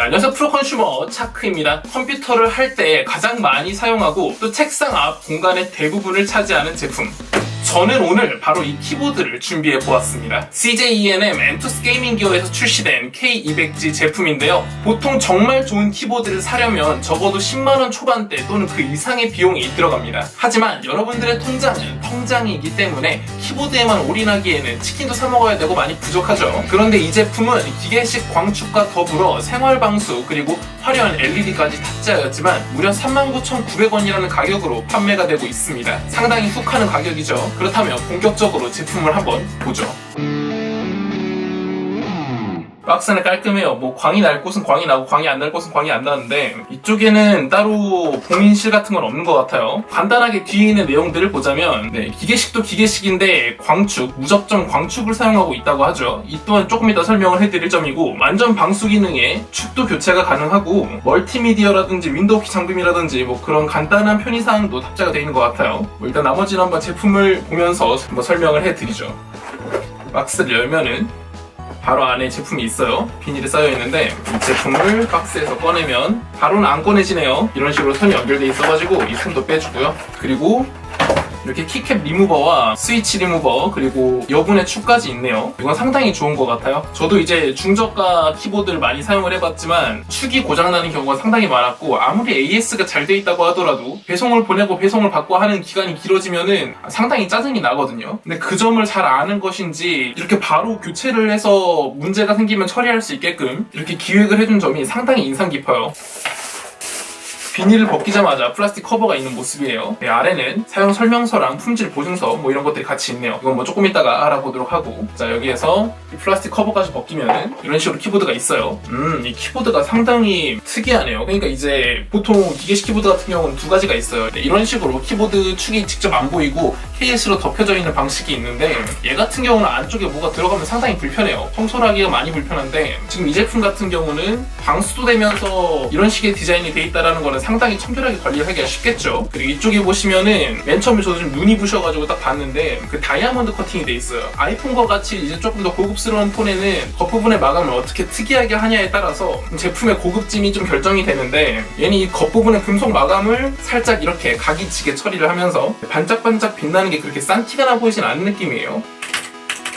안녕하세요, 프로컨슈머 차크입니다. 컴퓨터를 할 때 가장 많이 사용하고 또 책상 앞 공간의 대부분을 차지하는 제품, 저는 오늘 바로 이 키보드를 준비해 보았습니다. CJENM 엔투스 게이밍 기어에서 출시된 K200G 제품인데요. 보통 정말 좋은 키보드를 사려면 적어도 10만원 초반대 또는 그 이상의 비용이 들어갑니다. 하지만 여러분들의 통장은 통장이기 때문에 키보드에만 올인하기에는 치킨도 사 먹어야 되고 많이 부족하죠. 그런데 이 제품은 기계식 광축과 더불어 생활방수 그리고 화려한 LED까지 탑재하였지만 무려 39,900원이라는 가격으로 판매가 되고 있습니다. 상당히 훅하는 가격이죠. 그렇다면 본격적으로 제품을 한번 보죠. 박스는 깔끔해요. 뭐 광이 날 곳은 광이 나고 광이 안 날 곳은 광이 안 나는데 이쪽에는 따로 봉인실 같은 건 없는 것 같아요. 간단하게 뒤에 있는 내용들을 보자면 기계식도 기계식인데 광축, 무접점 광축을 사용하고 있다고 하죠. 이 또한 조금 이따 설명을 해드릴 점이고, 완전 방수 기능에 축도 교체가 가능하고 멀티미디어라든지 윈도우 키 잠금이라든지 뭐 그런 간단한 편의사항도 탑재가 되어 있는 것 같아요. 뭐 일단 나머지는 한번 제품을 보면서 한번 설명을 해드리죠. 박스를 열면은 바로 안에 제품이 있어요. 비닐에 쌓여 있는데 이 제품을 박스에서 꺼내면 바로는 안 꺼내지네요. 이런 식으로 선이 연결돼 있어가지고 이 손도 빼주고요. 그리고 이렇게 키캡 리무버와 스위치 리무버 그리고 여분의 축까지 있네요. 이건 상당히 좋은 것 같아요. 저도 이제 중저가 키보드를 많이 사용을 해봤지만 축이 고장나는 경우가 상당히 많았고, 아무리 AS가 잘 돼 있다고 하더라도 배송을 보내고 배송을 받고 하는 기간이 길어지면은 상당히 짜증이 나거든요. 근데 그 점을 잘 아는 것인지 이렇게 바로 교체를 해서 문제가 생기면 처리할 수 있게끔 이렇게 기획을 해준 점이 상당히 인상 깊어요. 비닐을 벗기자마자 플라스틱 커버가 있는 모습이에요. 아래는 사용 설명서랑 품질 보증서 뭐 이런 것들이 같이 있네요. 이건 뭐 조금 이따가 알아보도록 하고, 자, 여기에서 이 플라스틱 커버까지 벗기면은 이런 식으로 키보드가 있어요. 이 키보드가 상당히 특이하네요. 그러니까 이제 보통 기계식 키보드 같은 경우는 두 가지가 있어요. 이런 식으로 키보드 축이 직접 안 보이고 케이스로 덮여져 있는 방식이 있는데, 얘 같은 경우는 안쪽에 뭐가 들어가면 상당히 불편해요. 청소를 하기가 많이 불편한데, 지금 이 제품 같은 경우는 방수도 되면서 이런 식의 디자인이 돼 있다는 거는 상당히 청결하게 관리하기가 쉽겠죠. 그리고 이쪽에 보시면은 맨 처음에 저도 좀 눈이 부셔가지고 딱 봤는데 그 다이아몬드 커팅이 돼 있어요. 아이폰과 같이 이제 조금 더 고급스러운 폰에는 겉부분의 마감을 어떻게 특이하게 하냐에 따라서 제품의 고급짐이 좀 결정이 되는데, 얘는 이 겉부분의 금속 마감을 살짝 이렇게 각이 지게 처리를 하면서 반짝반짝 빛나는 게 그렇게 싼 티가 나 보이진 않는 느낌이에요.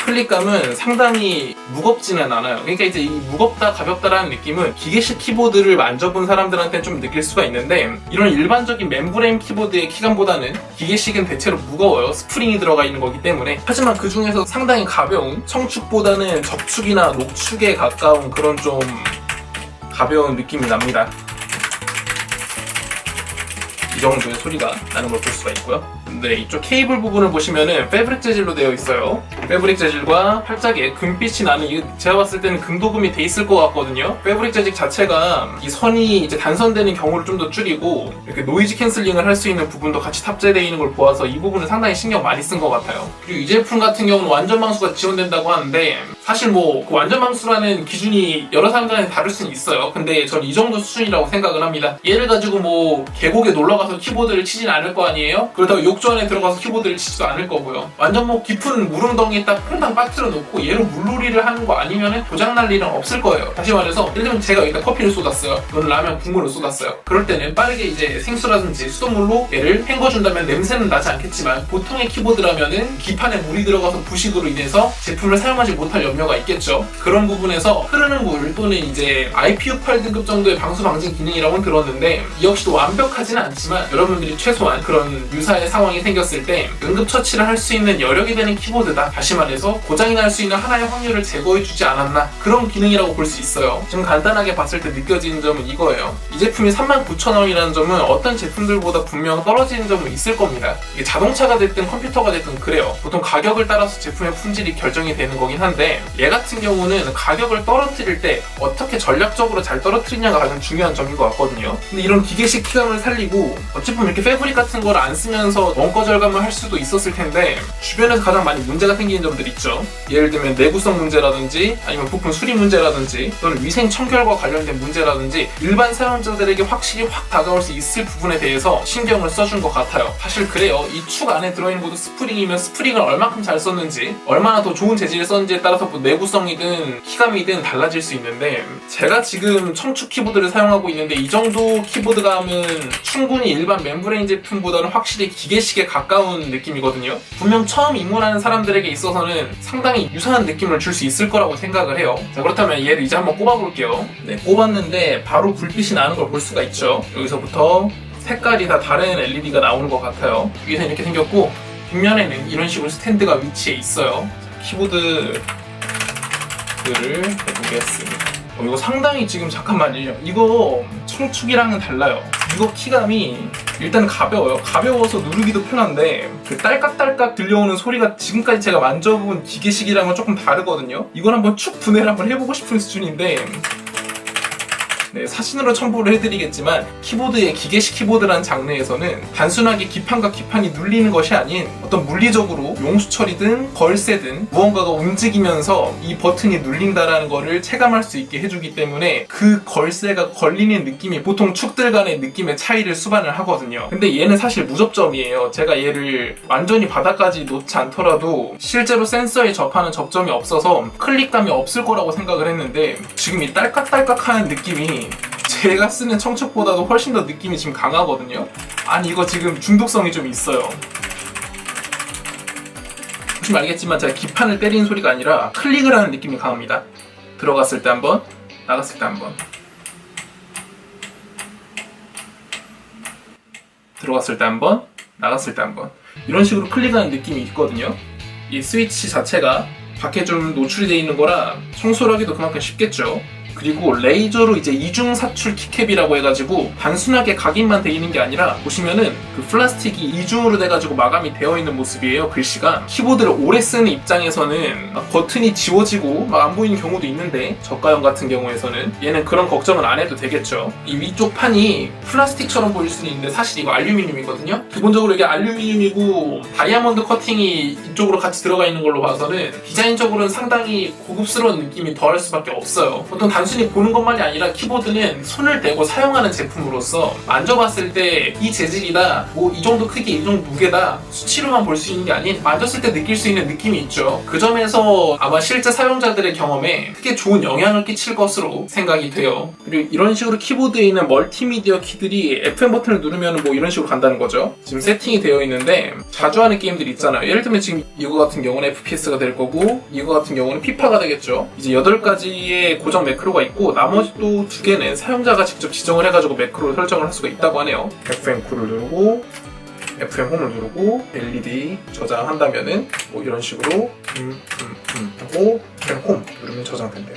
클릭감은 상당히 무겁지는 않아요. 그러니까 이제 이 무겁다 가볍다라는 느낌은 기계식 키보드를 만져본 사람들한테는 좀 느낄 수가 있는데, 이런 일반적인 멤브레인 키보드의 키감보다는 기계식은 대체로 무거워요. 스프링이 들어가 있는 거기 때문에. 하지만 그 중에서 상당히 가벼운, 청축보다는 접축이나 녹축에 가까운 그런 좀 가벼운 느낌이 납니다. 이 정도의 소리가 나는 걸 볼 수가 있고요. 근데 이쪽 케이블 부분을 보시면은 패브릭 재질로 되어 있어요. 패브릭 재질과 팔짝에 금빛이 나는, 이게 제가 봤을 때는 금도금이 돼 있을 것 같거든요. 패브릭 재질 자체가 이 선이 이제 단선되는 경우를 좀 더 줄이고 이렇게 노이즈 캔슬링을 할 수 있는 부분도 같이 탑재되어 있는 걸 보아서 이 부분은 상당히 신경 많이 쓴 것 같아요. 그리고 이 제품 같은 경우는 완전 방수가 지원된다고 하는데, 사실 뭐 그 완전 방수라는 기준이 여러 사람 간에 다를 수는 있어요. 근데 전 이 정도 수준이라고 생각을 합니다. 얘를 가지고 뭐 계곡에 놀러가서 키보드를 치진 않을 거 아니에요? 그렇다고 욕조 안에 들어가서 키보드를 치지도 않을 거고요. 완전 뭐 깊은 물웅덩이에 딱 퐁당 빠뜨려 놓고 얘로 물놀이를 하는 거 아니면 고장날 일은 없을 거예요. 다시 말해서 예를 들면 제가 여기다 커피를 쏟았어요. 이거는 라면 국물을 쏟았어요. 그럴 때는 빠르게 이제 생수라든지 수돗물로 얘를 헹궈준다면 냄새는 나지 않겠지만, 보통의 키보드라면은 기판에 물이 들어가서 부식으로 인해서 제품을 사용하지 못할 염려가 있겠죠. 그런 부분에서 흐르는 물 또는 이제 IPU8 등급 정도의 방수 방진 기능이라고는 들었는데, 이 역시도 완벽하지는 않지만 여러분들이 최소한 그런 유사의 상황이 생겼을 때 응급처치를 할 수 있는 여력이 되는 키보드다. 다시 말해서 고장이 날 수 있는 하나의 확률을 제거해주지 않았나, 그런 기능이라고 볼 수 있어요. 지금 간단하게 봤을 때 느껴지는 점은 이거예요. 이 제품이 39,000원이라는 점은 어떤 제품들보다 분명 떨어지는 점은 있을 겁니다. 이게 자동차가 됐든 컴퓨터가 됐든 그래요. 보통 가격을 따라서 제품의 품질이 결정이 되는 거긴 한데, 얘 같은 경우는 가격을 떨어뜨릴 때 어떻게 전략적으로 잘 떨어뜨리냐가 가장 중요한 점인 것 같거든요. 근데 이런 기계식 키감을 살리고 어찌 보면 이렇게 패브릭 같은 걸 안 쓰면서 원가 절감을 할 수도 있었을 텐데 주변에서 가장 많이 문제가 생기는 점들이 있죠. 예를 들면 내구성 문제라든지 아니면 부품 수리 문제라든지 또는 위생 청결과 관련된 문제라든지 일반 사용자들에게 확실히 확 다가올 수 있을 부분에 대해서 신경을 써준 것 같아요. 사실 그래요. 이 축 안에 들어있는 것도 스프링이면 스프링을 얼마큼 잘 썼는지 얼마나 더 좋은 재질을 썼는지에 따라서 뭐 내구성이든 키감이든 달라질 수 있는데 제가 지금 청축 키보드를 사용하고 있는데 이 정도 키보드감은 충분히 일반 멤브레인 제품보다는 확실히 기계식에 가까운 느낌이거든요. 분명 처음 입문하는 사람들에게 있어서는 상당히 유사한 느낌을 줄 수 있을 거라고 생각을 해요. 자, 그렇다면 얘를 이제 한번 꼽아볼게요. 네, 꼽았는데 바로 불빛이 나는 걸 볼 수가 있죠. 여기서부터 색깔이 다 다른 LED가 나오는 것 같아요. 위에서 이렇게 생겼고 뒷면에는 이런 식으로 스탠드가 위치해 있어요. 자, 키보드를 해보겠습니다. 이거 상당히 지금 잠깐만요. 이거 청축이랑은 달라요. 이거 키감이 일단 가벼워요. 가벼워서 누르기도 편한데 그 딸깍딸깍 들려오는 소리가 지금까지 제가 만져본 기계식이랑은 조금 다르거든요. 이건 한번 축 분해를 한번 해보고 싶은 수준인데 네, 사진으로 첨부를 해드리겠지만 키보드의 기계식 키보드라는 장르에서는 단순하게 기판과 기판이 눌리는 것이 아닌 어떤 물리적으로 용수 처리든 걸쇠든 무언가가 움직이면서 이 버튼이 눌린다라는 거를 체감할 수 있게 해주기 때문에 그 걸쇠가 걸리는 느낌이 보통 축들 간의 느낌의 차이를 수반을 하거든요. 근데 얘는 사실 무접점이에요. 제가 얘를 완전히 바닥까지 놓지 않더라도 실제로 센서에 접하는 접점이 없어서 클릭감이 없을 거라고 생각을 했는데 지금 이 딸깍딸깍하는 느낌이 제가 쓰는 청축보다도 훨씬 더 느낌이 지금 강하거든요. 아니 이거 지금 중독성이 좀 있어요. 보시면 알겠지만 제가 기판을 때리는 소리가 아니라 클릭을 하는 느낌이 강합니다. 들어갔을 때 한번, 나갔을 때 한번, 들어갔을 때 한번, 나갔을 때 한번 이런 식으로 클릭하는 느낌이 있거든요. 이 스위치 자체가 밖에 좀 노출이 되어 있는 거라 청소를 하기도 그만큼 쉽겠죠. 그리고 레이저로 이제 이중 사출 키캡이라고 해가지고 단순하게 각인만 되어 있는 게 아니라 보시면은 그 플라스틱이 이중으로 돼가지고 마감이 되어 있는 모습이에요. 글씨가 키보드를 오래 쓰는 입장에서는 막 버튼이 지워지고 막 안 보이는 경우도 있는데 저가형 같은 경우에서는 얘는 그런 걱정은 안 해도 되겠죠. 이 위쪽 판이 플라스틱처럼 보일 수는 있는데 사실 이거 알루미늄이거든요. 기본적으로 이게 알루미늄이고 다이아몬드 커팅이 이쪽으로 같이 들어가 있는 걸로 봐서는 디자인적으로는 상당히 고급스러운 느낌이 더할 수밖에 없어요. 보통 단순히 보는 것만이 아니라 키보드는 손을 대고 사용하는 제품으로서 만져봤을 때 이 재질이다, 뭐 이 정도 크기, 이 정도 무게다 수치로만 볼 수 있는 게 아닌 만졌을 때 느낄 수 있는 느낌이 있죠. 그 점에서 아마 실제 사용자들의 경험에 크게 좋은 영향을 끼칠 것으로 생각이 돼요. 그리고 이런 식으로 키보드에 있는 멀티미디어 키들이 FM 버튼을 누르면 뭐 이런 식으로 간다는 거죠. 지금 세팅이 되어 있는데 자주 하는 게임들이 있잖아요. 예를 들면 지금 이거 같은 경우는 FPS가 될 거고 이거 같은 경우는 피파가 되겠죠. 이제 8가지의 고정 매크로가 있고 나머지 또 2개는 사용자가 직접 지정을 해가지고 매크로 설정을 할 수가 있다고 하네요. FM 쿨을 누르고 FM 홈을 누르고 LED 저장한다면은 뭐 이런 식으로 하고 FM 홈 누르면 저장된대요.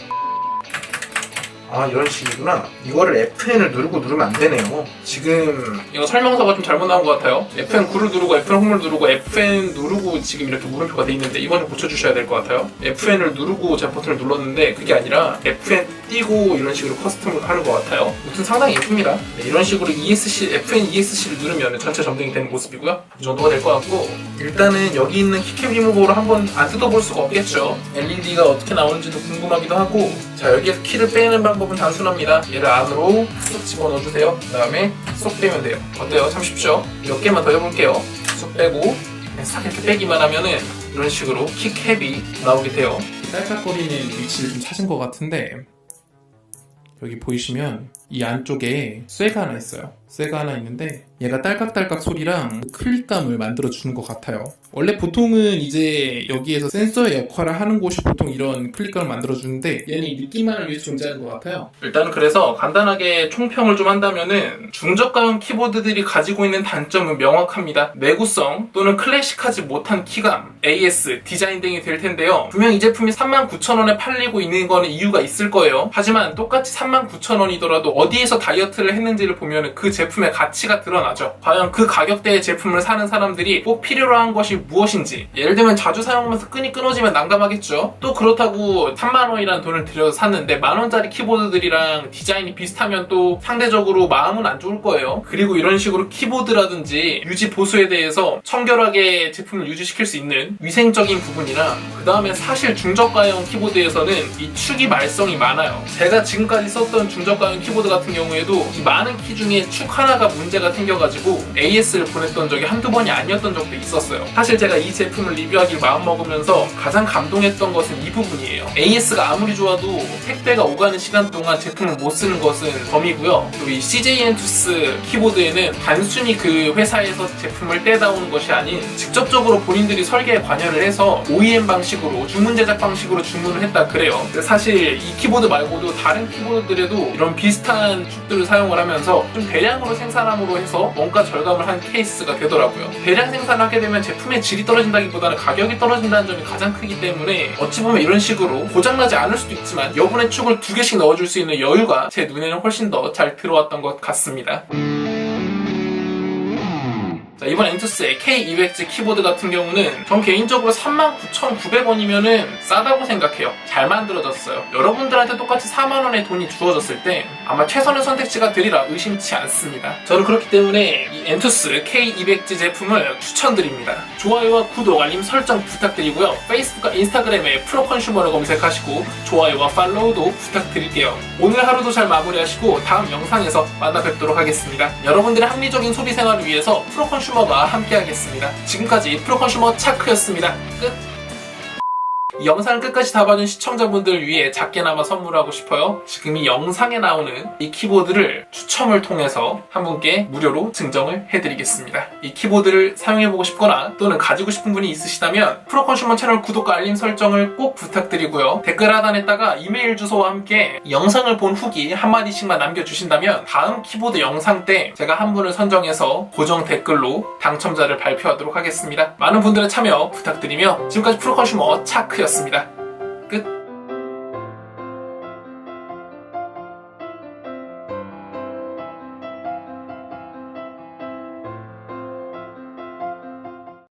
아 이런 식이구나. 이거를 FN을 누르고 누르면 안 되네요. 지금 이거 설명서가 좀 잘못 나온 것 같아요. FN9를 누르고 FN 홈을 누르고 FN 누르고 지금 이렇게 물음표가 돼 있는데 이거는 고쳐주셔야 될 것 같아요. FN을 누르고 제가 버튼을 눌렀는데 그게 아니라 FN 띄고 이런 식으로 커스텀을 하는 것 같아요. 무튼 상당히 예쁩니다. 네, 이런 식으로 ESC, FN ESC를 누르면 전체 점등이 되는 모습이고요. 이 정도가 될 것 같고 일단은 여기 있는 키캡 리무버로 한번 안 뜯어볼 수가 없겠죠. LED가 어떻게 나오는지도 궁금하기도 하고 자 여기에서 키를 빼는 방법은 단순합니다. 얘를 안으로 쏙 집어넣어주세요. 그 다음에 쏙 빼면 돼요. 어때요? 참 쉽죠? 몇 개만 더 해볼게요. 쏙 빼고 싹 이렇게 빼기만 하면은 이런 식으로 키캡이 나오게 돼요. 딸깍거리는 위치를 좀 찾은 것 같은데 여기 보이시면 이 안쪽에 쇠가 하나 있어요. 쇠가 하나 있는데 얘가 딸깍딸깍 소리랑 클릭감을 만들어주는 것 같아요. 원래 보통은 이제 여기에서 센서의 역할을 하는 곳이 보통 이런 클릭감을 만들어주는데 얘는 이 느낌만을 위해서 존재하는 것 같아요. 일단은 그래서 간단하게 총평을 좀 한다면은 중저가형 키보드들이 가지고 있는 단점은 명확합니다. 내구성 또는 클래식하지 못한 키감, AS, 디자인 등이 될 텐데요. 분명 이 제품이 39,000원에 팔리고 있는 거는 이유가 있을 거예요. 하지만 똑같이 39,000원이더라도 어디에서 다이어트를 했는지를 보면 그 제품의 가치가 드러나죠. 과연 그 가격대의 제품을 사는 사람들이 꼭 필요로 한 것이 무엇인지. 예를 들면 자주 사용하면서 끈이 끊어지면 난감하겠죠. 또 그렇다고 3만 원이라는 돈을 들여서 샀는데 만원짜리 키보드들이랑 디자인이 비슷하면 또 상대적으로 마음은 안 좋을 거예요. 그리고 이런 식으로 키보드라든지 유지 보수에 대해서 청결하게 제품을 유지시킬 수 있는 위생적인 부분이나, 그 다음에 사실 중저가형 키보드에서는 이 축이 말썽이 많아요. 제가 지금까지 썼던 중저가형 키보드 같은 경우에도 이 많은 키 중에 축 하나가 문제가 생겨가지고 AS를 보냈던 적이 한두 번이 아니었던 적도 있었어요. 사실 제가 이 제품을 리뷰하기를 마음먹으면서 가장 감동했던 것은 이 부분이에요. AS가 아무리 좋아도 택배가 오가는 시간 동안 제품을 못 쓰는 것은 범이고요. 그리고 이 CJ 엔투스 키보드에는 단순히 그 회사에서 제품을 떼다 오는 것이 아닌 직접적으로 본인들이 설계에 관여를 해서 OEM 방식으로 주문 제작 방식으로 주문을 했다 그래요. 사실 이 키보드 말고도 다른 키보드들에도 이런 비슷한 축들을 사용을 하면서 좀 대량으로 생산함으로 해서 원가 절감을 한 케이스가 되더라고요. 대량 생산을 하게 되면 제품의 질이 떨어진다기보다는 가격이 떨어진다는 점이 가장 크기 때문에 어찌 보면 이런 식으로 고장나지 않을 수도 있지만 여분의 축을 2개씩 넣어줄 수 있는 여유가 제 눈에는 훨씬 더 잘 들어왔던 것 같습니다. 자, 이번 엔투스의 K200G 키보드 같은 경우는 전 개인적으로 39,900원이면은 싸다고 생각해요. 잘 만들어졌어요. 여러분들한테 똑같이 4만원의 돈이 주어졌을 때 아마 최선의 선택지가 되리라 의심치 않습니다. 저는 그렇기 때문에 이 엔투스 K200G 제품을 추천드립니다. 좋아요와 구독, 알림 설정 부탁드리고요. 페이스북과 인스타그램에 프로컨슈머를 검색하시고 좋아요와 팔로우도 부탁드릴게요. 오늘 하루도 잘 마무리하시고 다음 영상에서 만나 뵙도록 하겠습니다. 여러분들의 합리적인 소비 생활을 위해서 프로컨슈머가 함께하겠습니다. 지금까지 프로컨슈머 차크였습니다. 끝! 이 영상을 끝까지 다 봐준 시청자분들을 위해 작게나마 선물하고 싶어요. 지금 이 영상에 나오는 이 키보드를 추첨을 통해서 한 분께 무료로 증정을 해드리겠습니다. 이 키보드를 사용해보고 싶거나 또는 가지고 싶은 분이 있으시다면 프로컨슈머 채널 구독과 알림 설정을 꼭 부탁드리고요. 댓글 하단에다가 이메일 주소와 함께 이 영상을 본 후기 한마디씩만 남겨주신다면 다음 키보드 영상 때 제가 한 분을 선정해서 고정 댓글로 당첨자를 발표하도록 하겠습니다. 많은 분들의 참여 부탁드리며 지금까지 프로컨슈머 차크였습니다. 끝.